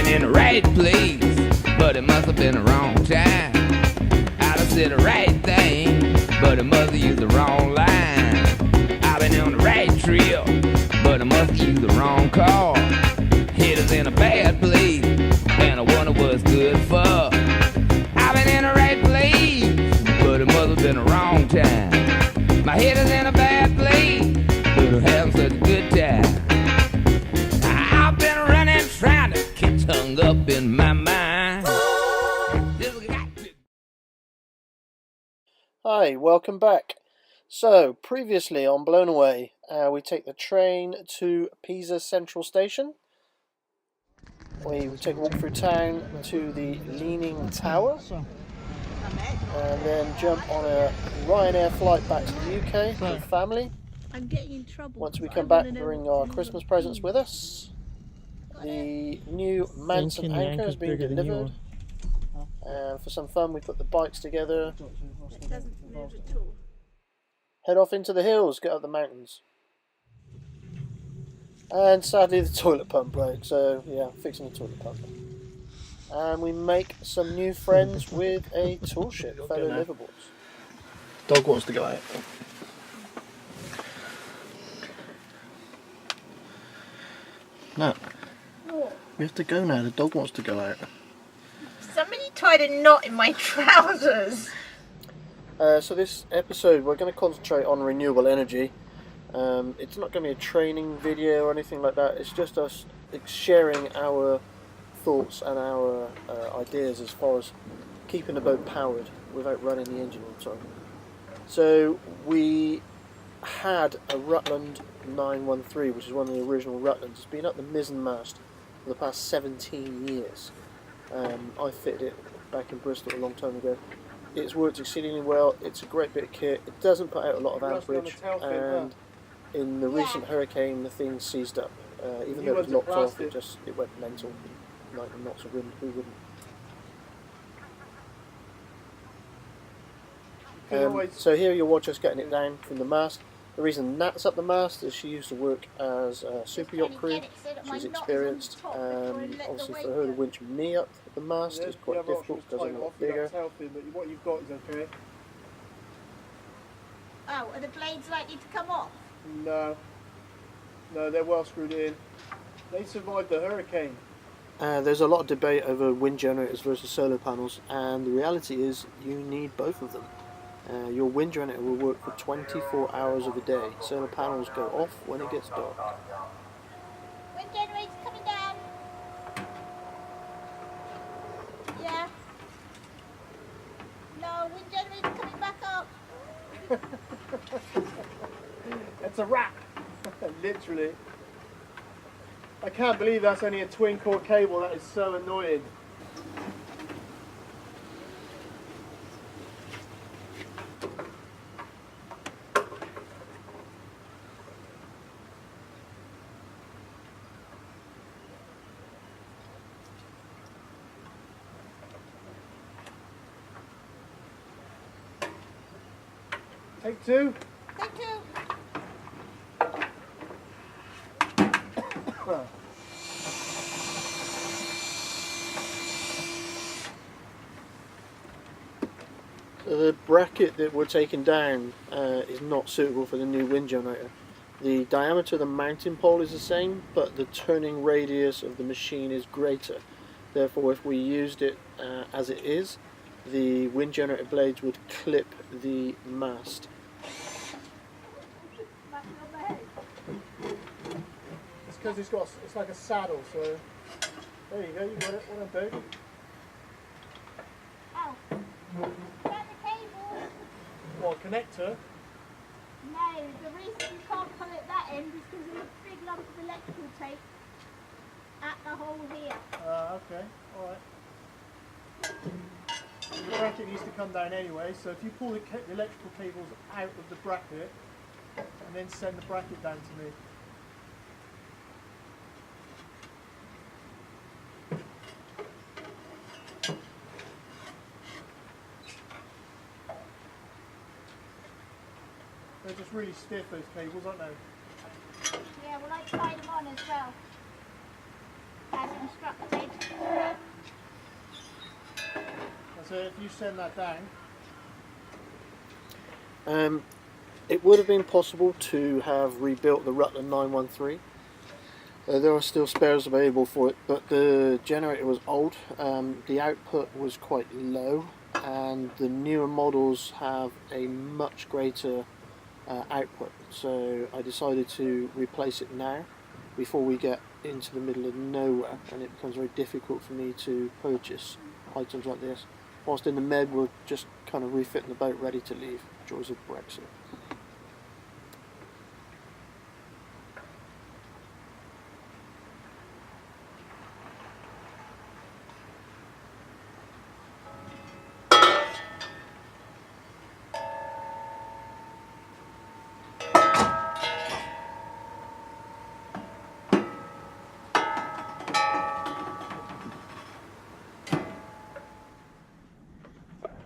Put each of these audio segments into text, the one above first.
In the right place, but it must have been the wrong time. I done said the right thing, but it must have used the wrong line. I've been on the right trip, but I must have used the wrong car. Head is in a bad place, and I wonder what's good for. I've been in the right place, but it must have been the wrong time. My head is in a bad place, but I'm having such a good time. I've been running, trying to get hung up in my mind. Hi, welcome back. So, previously on Blown Away, we take the train to Pisa Central Station. We take a walk through town to the Leaning Tower, and then jump on a Ryanair flight back to the UK with family. I'm getting in trouble. Once we come back, bring our Christmas presents with us. The new Manson anchor has been delivered. And for some fun, we put the bikes together. It doesn't move at all. Head off into the hills, get up the mountains. And sadly, the toilet pump broke, so yeah, fixing the toilet pump. And we make some new friends with a tool ship, fellow liveaboards. Dog wants to go out. No. We have to go now, the dog wants to go out. Somebody tied a knot in my trousers. So this episode we're going to concentrate on renewable energy. It's not going to be a training video or anything like that, it's just us sharing our thoughts and our ideas as far as keeping the boat powered without running the engine all the time. So we had a Rutland 913, which is one of the original Rutlands. It's been up the mizzen mast for the past 17 years. I fitted it back in Bristol a long time ago. It's worked exceedingly well. It's a great bit of kit. It doesn't put out a lot of amperage, and in the recent hurricane the thing seized up. Even though it was locked off, it went mental. Like knots of wind, who wouldn't? So here you'll watch us getting it down from the mast. The reason Nat's up the mast is she used to work as a super yacht crew. She's experienced. Obviously for her to winch me up the mast is quite difficult because I'm a lot bigger. What you've got is okay. Oh, are the blades likely to come off? No, they're well screwed in. They survived the hurricane. There's a lot of debate over wind generators versus solar panels, and the reality is you need both of them. Your wind generator will work for 24 hours of the day. Solar panels go off when it gets dark. Wind generator's coming down. Yeah. No, wind generator's coming back up. It's a wrap. Literally. I can't believe that's only a twin cord cable. That is so annoying. Take two. Take two. So the bracket that we're taking down is not suitable for the new wind generator. The diameter of the mounting pole is the same, but the turning radius of the machine is greater. Therefore, if we used it as it is, the wind generator blades would clip the mast. It's because it's like a saddle, so there you go, you got it, what I do. Oh. Grab the cable. What, connector? No, the reason you can't pull it that end is because of a big lump of electrical tape at the hole here. Okay, alright. The bracket needs to come down anyway, so if you pull the electrical cables out of the bracket and then send the bracket down to me. They're just really stiff, those cables, aren't they? Yeah, well, I tried them on as well, as instructed. So if you send that down. It would have been possible to have rebuilt the Rutland 913. There are still spares available for it, but the generator was old, the output was quite low, and the newer models have a much greater output. So I decided to replace it now, before we get into the middle of nowhere and it becomes very difficult for me to purchase items like this. Whilst in the Med, we're just kind of refitting the boat, ready to leave. Joys of Brexit.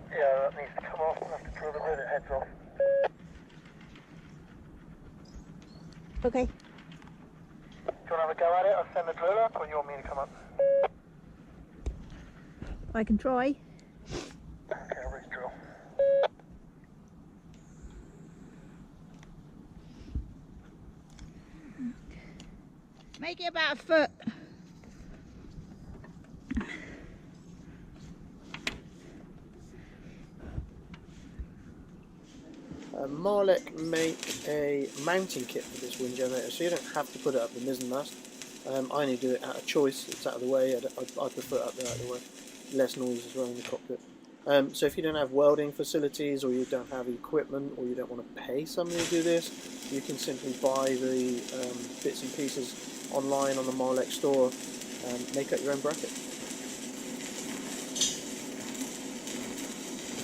Yeah, that needs to come off. We'll have to drill the rivet heads off. Okay. Do you want to have a go at it? I'll send the drill up, or you want me to come up? I can try. Okay, I'll risk drill. Make it about a foot. Marlec make a mounting kit for this wind generator, so you don't have to put it up the mizzen mast. I only do it out of choice. It's out of the way. I prefer it up there out of the way. Less noise as well in the cockpit. So if you don't have welding facilities, or you don't have equipment, or you don't want to pay somebody to do this, you can simply buy the bits and pieces online on the Marlec store and make up your own bracket.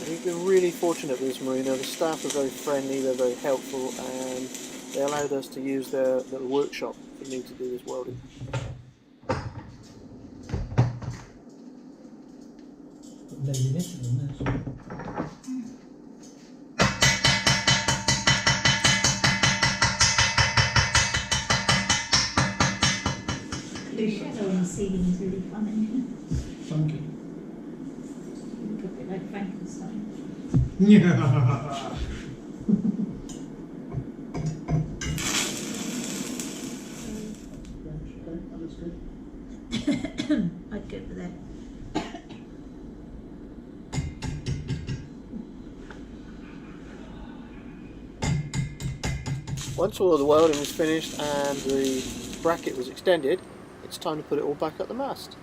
We've been really fortunate with this marina. The staff are very friendly, they're very helpful, and they allowed us to use their little workshop for me to do this welding. The shadow on the ceiling is really fun, isn't it? Funky. Look a bit like Frankenstein. Yeah. That looks good. I'd go for that. Once all of the welding was finished and the bracket was extended, it's time to put it all back at the mast.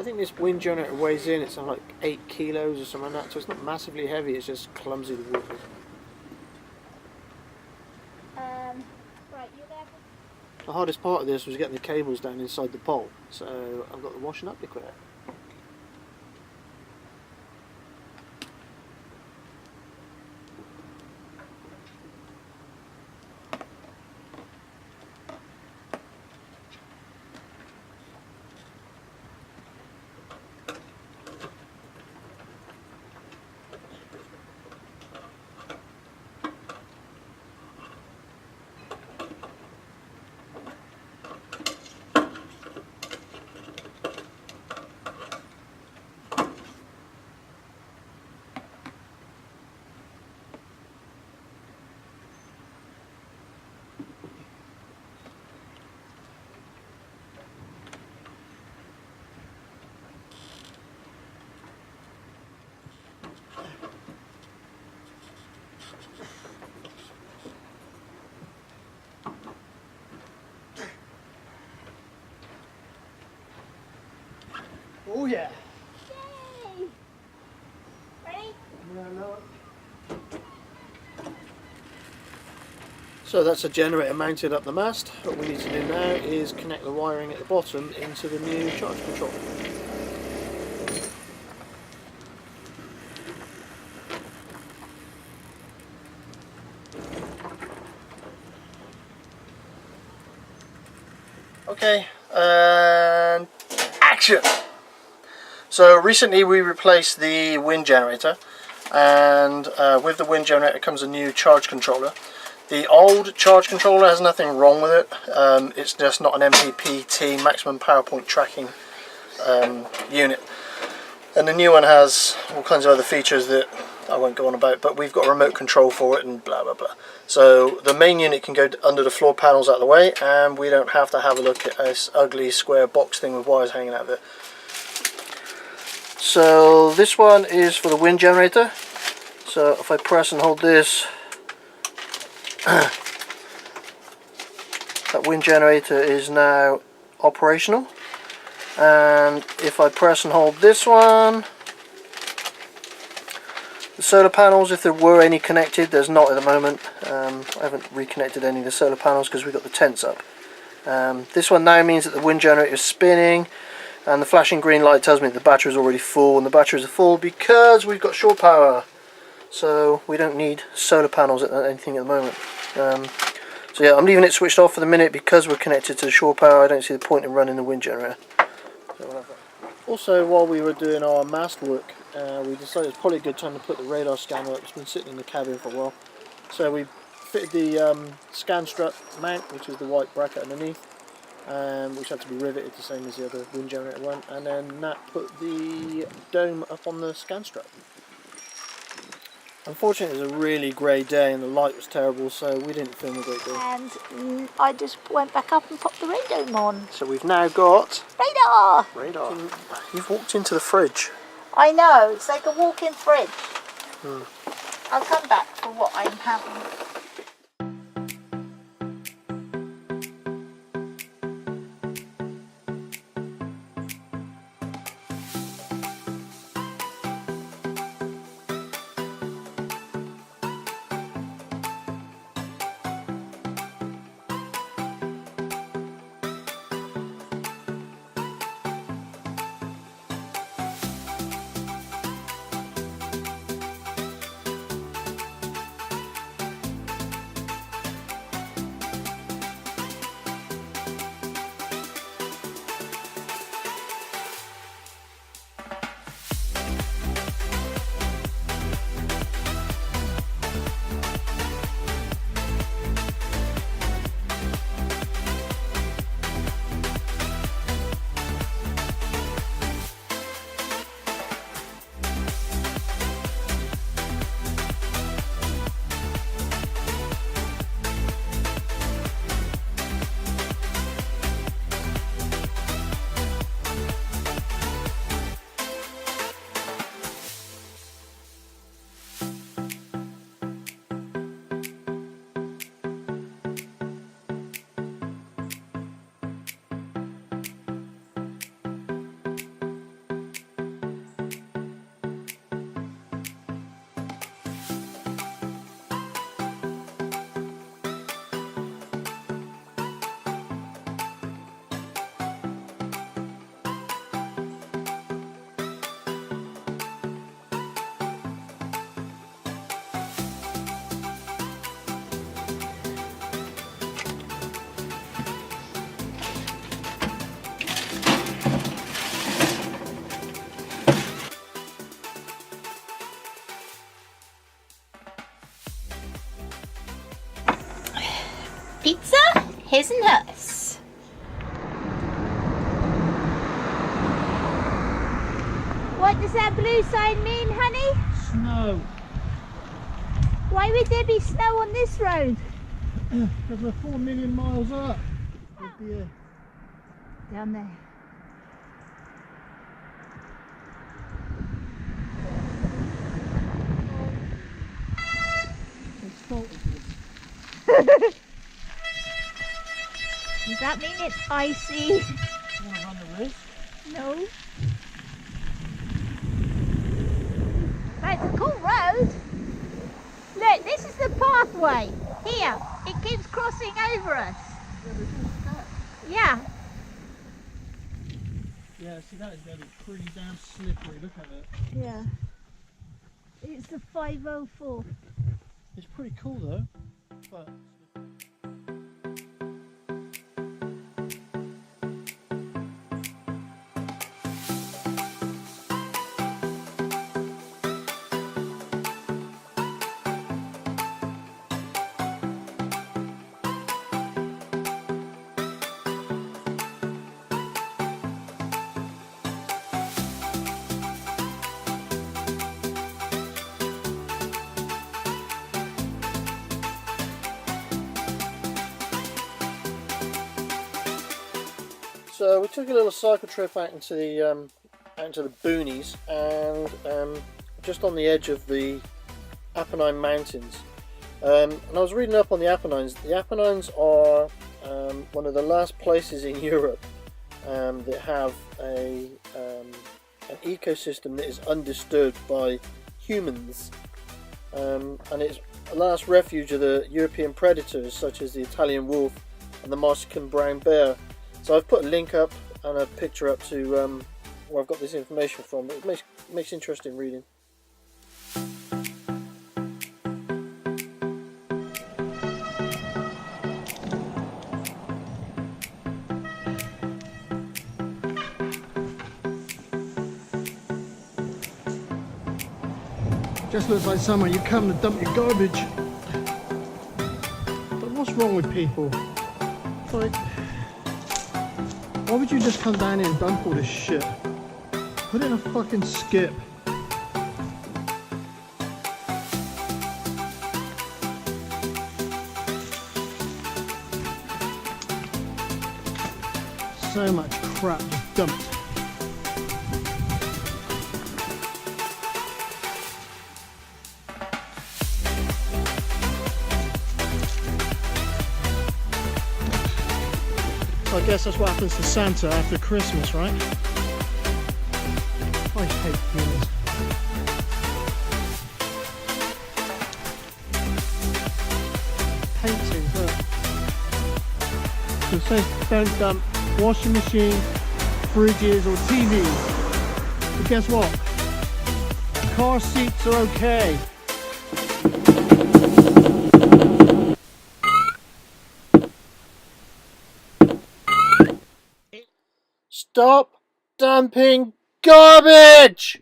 I think this wind generator weighs in, it's like 8 kilos or something like that, so it's not massively heavy, it's just clumsy to work with. Right, you there? The hardest part of this was getting the cables down inside the pole, so I've got the washing up liquid out. Oh yeah. Yay! Ready? Yeah, no. So that's a generator mounted up the mast. What we need to do now is connect the wiring at the bottom into the new charge controller. Okay, and action! So recently we replaced the wind generator, and with the wind generator comes a new charge controller. The old charge controller has nothing wrong with it, it's just not an MPPT, maximum power point tracking unit. And the new one has all kinds of other features that I won't go on about, but we've got a remote control for it and blah blah blah. So the main unit can go under the floor panels out of the way, and we don't have to have a look at this ugly square box thing with wires hanging out of it. So this one is for the wind generator. So if I press and hold this, that wind generator is now operational. And if I press and hold this one, the solar panels, if there were any connected, there's not at the moment. I haven't reconnected any of the solar panels because we've got the tents up. This one now means that the wind generator is spinning, and the flashing green light tells me that the battery is already full, and the batteries are full because we've got shore power. So we don't need solar panels at anything at the moment. So yeah, I'm leaving it switched off for the minute because we're connected to the shore power. I don't see the point in running the wind generator. Also, while we were doing our mast work, we decided it's probably a good time to put the radar scanner up. It's been sitting in the cabin for a while. So we fitted the scan strut mount, which is the white bracket underneath, which had to be riveted the same as the other wind generator one, and then Nat put the dome up on the scan strut. Unfortunately, it was a really grey day and the light was terrible, so we didn't film a great deal. And I just went back up and popped the radome on. So we've now got Radar! radar. You've walked into the fridge. I know, it's like a walk-in fridge. I'll come back for what I'm having. Pizza, his and hers. What does that blue sign mean, honey? Snow. Why would there be snow on this road? Because we're 4 million miles up. Down there. Does that mean it's icy? You want to run the risk? No. Right, it's a cool road. Look, this is the pathway. Here, it keeps crossing over us. Yeah. Yeah, see that is going to be pretty damn slippery. Look at it. Yeah. It's the 504. It's pretty cool though. But So we took a little cycle trip out into the boonies, and just on the edge of the Apennine Mountains. And I was reading up on the Apennines. The Apennines are one of the last places in Europe that have an ecosystem that is undisturbed by humans, and it's a last refuge of the European predators such as the Italian wolf and the Mexican brown bear. So I've put a link up and a picture up to where I've got this information from. It makes interesting reading. just looks like somewhere you come to dump your garbage. But what's wrong with people? Like, why would you just come down here and dump all this shit? Put it in a fucking skip. So much crap just dumped. I guess that's what happens to Santa after Christmas, right? I hate humans. Paintings, look. So it says don't dump washing machine, fridges or TVs. But guess what? Car seats are okay. Stop dumping garbage!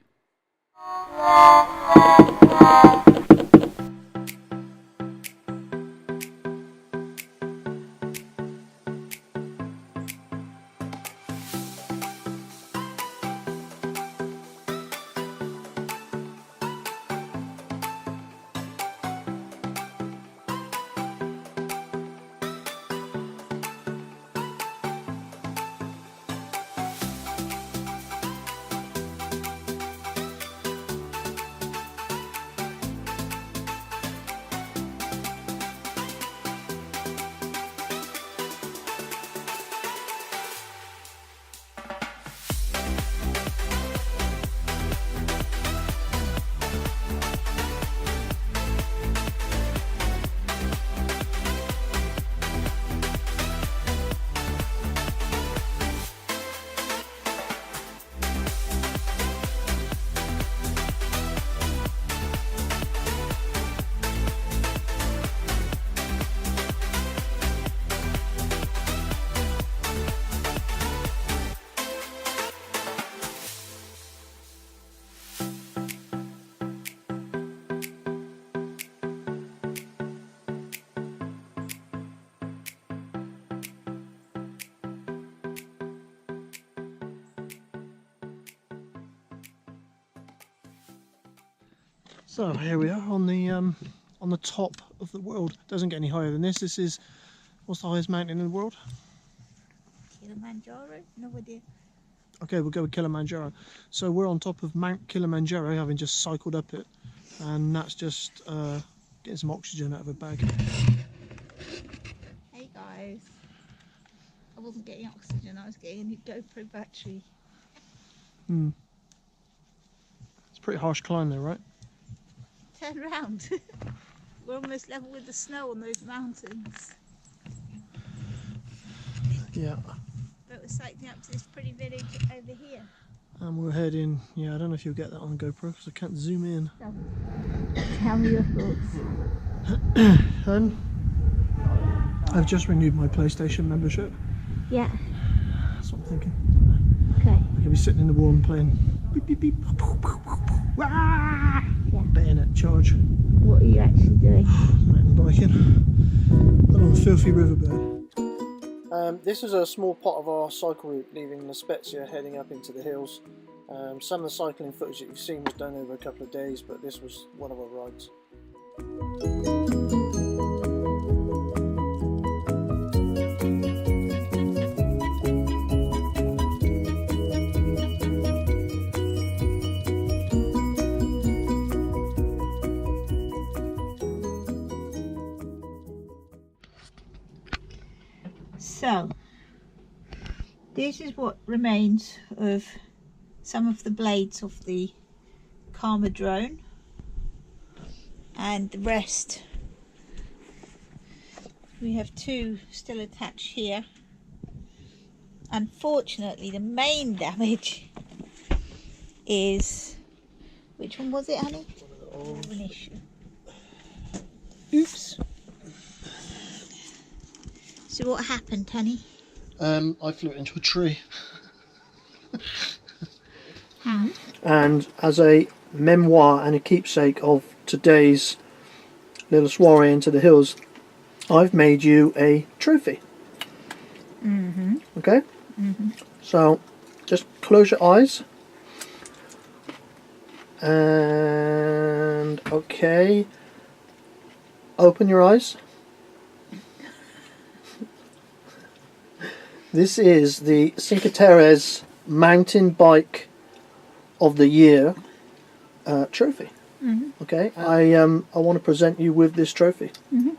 So here we are on the top of the world. Doesn't get any higher than this. This is, what's the highest mountain in the world? Kilimanjaro? No idea. Okay, we'll go with Kilimanjaro. So we're on top of Mount Kilimanjaro, having just cycled up it, and that's just getting some oxygen out of a bag. Hey guys. I wasn't getting oxygen, I was getting a new GoPro battery. It's a pretty harsh climb there, right? Turn around. we're almost level with the snow on those mountains. Yeah. But we're cycling up to this pretty village over here. And we're heading, yeah, I don't know if you'll get that on GoPro because I can't zoom in. Tell me your thoughts. And I've just renewed my PlayStation membership. Yeah. That's what I'm thinking. Okay. I could be sitting in the warm playing beep beep beep. Wah! Yeah. Bayonet charge. What are you actually doing? Mountain biking. Along the filthy riverbed. This is a small part of our cycle route leaving La Spezia heading up into the hills. Some of the cycling footage that you've seen was done over a couple of days, but this was one of our rides. So, this is what remains of some of the blades of the Karma drone, and the rest, we have two still attached here. Unfortunately, the main damage is, which one was it, honey? An issue. Oops. So what happened, honey? I flew into a tree. How? And as a memoir and a keepsake of today's little soiree into the hills, I've made you a trophy. Mm-hmm. Okay? Mm-hmm. So just close your eyes. And okay. Open your eyes. This is the Cinque Terre's Mountain Bike of the Year trophy. Mm-hmm. Okay, I want to present you with this trophy. Mm-hmm. You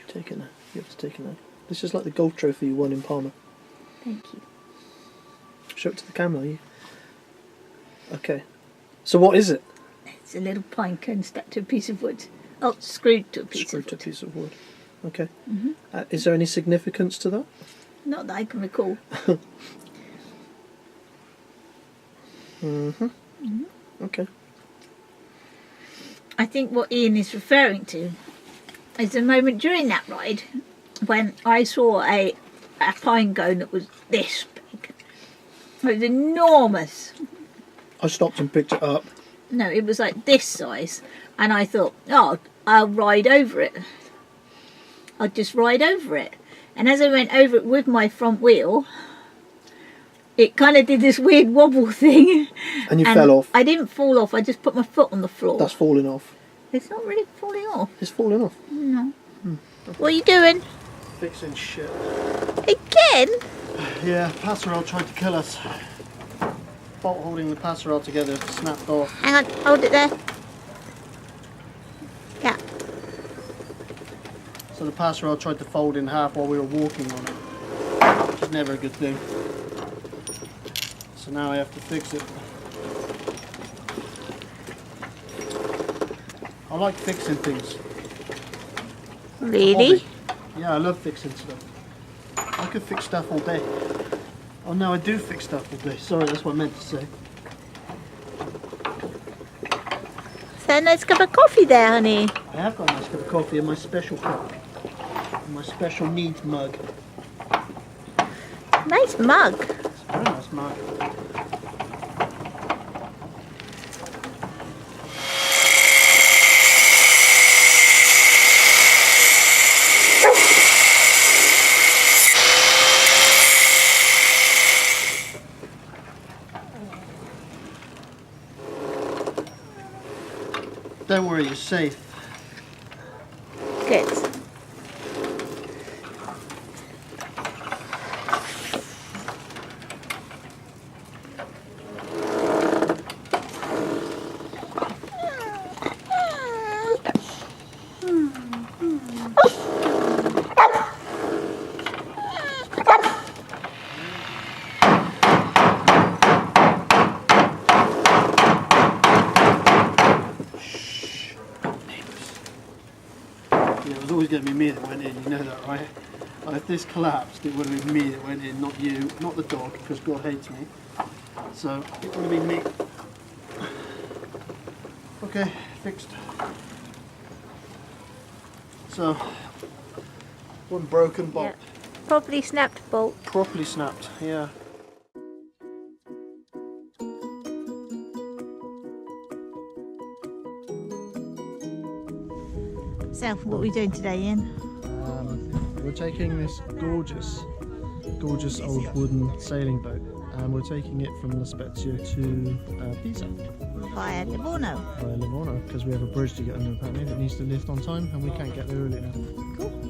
have to take it now. This is like the golf trophy you won in Palma. Thank you. Show it to the camera. Okay. So what is it? It's a little pine cone stuck to a piece of wood. Oh, screwed to a piece Screwed of to a wood. piece of wood. Okay. Mm-hmm. Is there any significance to that? Not that I can recall. Mm-hmm. Mm-hmm. Okay. I think what Ian is referring to is a moment during that ride when I saw a pine cone that was this big. It was enormous. I stopped and picked it up. No, it was like this size. And I thought, oh, I'll ride over it. I'll just ride over it. And as I went over it with my front wheel, it kind of did this weird wobble thing. And you fell off. I didn't fall off, I just put my foot on the floor. That's falling off. It's not really falling off. It's falling off. No. What are you doing? Fixing shit. Again? Yeah, passerelle tried to kill us. Bolt holding the passerelle together snapped off. Hang on, hold it there. Yeah. So the passerelle tried to fold in half while we were walking on it. Which is never a good thing. So now I have to fix it. I like fixing things. Really? Hobby. Yeah, I love fixing stuff. I could fix stuff all day. Oh no, I do fix stuff all day. Sorry, that's what I meant to say. So a nice cup of coffee there, honey. I have got a nice cup of coffee in my special cup. In my special needs mug. Nice mug. It's a very nice mug. Don't worry, you're safe. Good. going to be me that went in, you know that, right? If this collapsed, it would have been me that went in, not you, not the dog, because God hates me. So it would have been me. Okay, fixed. So, one broken bolt. Yeah. Probably snapped bolt. Properly snapped, yeah. So, what are we doing today, Ian? We're taking this gorgeous old wooden sailing boat, and we're taking it from the Spezia to Pisa Via Livorno. because we have a bridge to get under apparently that needs to lift on time, and we can't get there early enough. Cool.